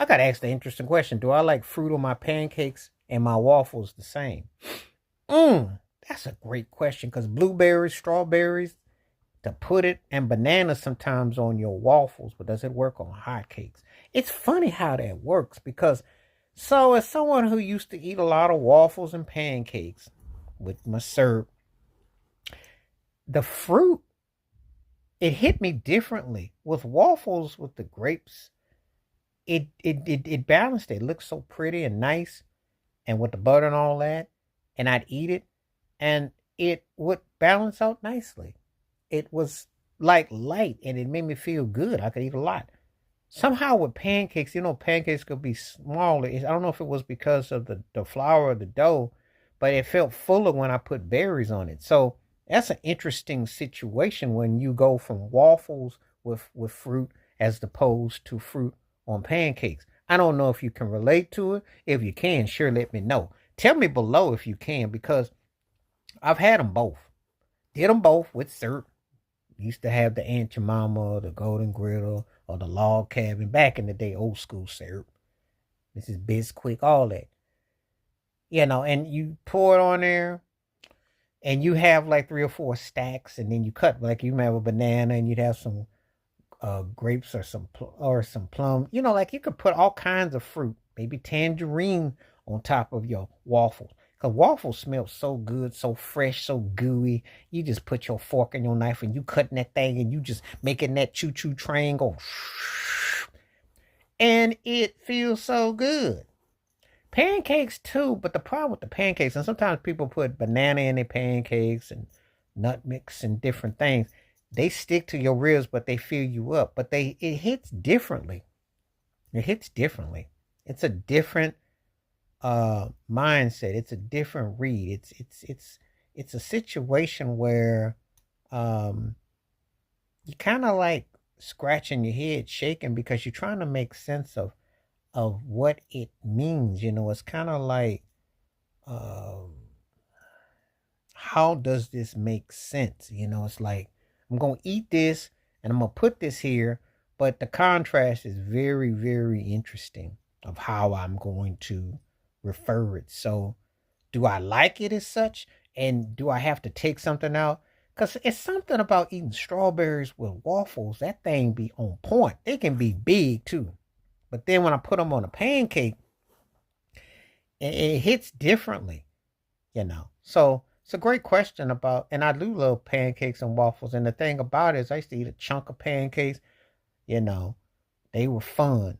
I got to ask the interesting question. Do I like fruit on my pancakes and my waffles the same? That's a great question because blueberries, strawberries, to put it, and bananas sometimes on your waffles, but does it work on hotcakes? It's funny how that works because, so as someone who used to eat a lot of waffles and pancakes with my syrup, the fruit, it hit me differently. With waffles, with the grapes, it balanced it. It looked so pretty and nice, and with the butter and all that, and I'd eat it, and it would balance out nicely. It was like light, and it made me feel good. I could eat a lot. Somehow with pancakes, pancakes could be smaller. I don't know if it was because of the flour or the dough, but it felt fuller when I put berries on it. So that's an interesting situation when you go from waffles with fruit as opposed to fruit on pancakes. I don't know if you can relate to it. If you can, sure let me know. Tell me below if you can, because I've had them both. Did them both with syrup. Used to have the Aunt Jemima, the Golden Griddle, or the Log Cabin. Back in the day, old school syrup. This is Bisquick, all that. And you pour it on there, and you have like 3 or 4 stacks, and then you cut, like you have a banana, and you'd have some grapes or some plum. Like you could put all kinds of fruit, maybe tangerine on top of your waffles. Cause waffles smell so good, so fresh, so gooey. You just put your fork and your knife and you cutting that thing and you just making that choo choo train go, and it feels so good. Pancakes too, but the problem with the pancakes, and sometimes people put banana in their pancakes and nut mix and different things. They stick to your ribs, but they fill you up. But it hits differently. It hits differently. It's a different mindset. It's a different read. It's a situation where you kind of like scratching your head, shaking because you're trying to make sense of what it means. It's kind of like um how does this make sense? It's like I'm gonna eat this and I'm gonna put this here, but the contrast is very, very interesting of how I'm going to refer it. So, do I like it as such? And do I have to take something out? Because it's something about eating strawberries with waffles. That thing be on point. They can be big too. But then when I put them on a pancake, it hits differently. So it's a great question about, and I do love pancakes and waffles. And the thing about it is I used to eat a chunk of pancakes, you know, they were fun.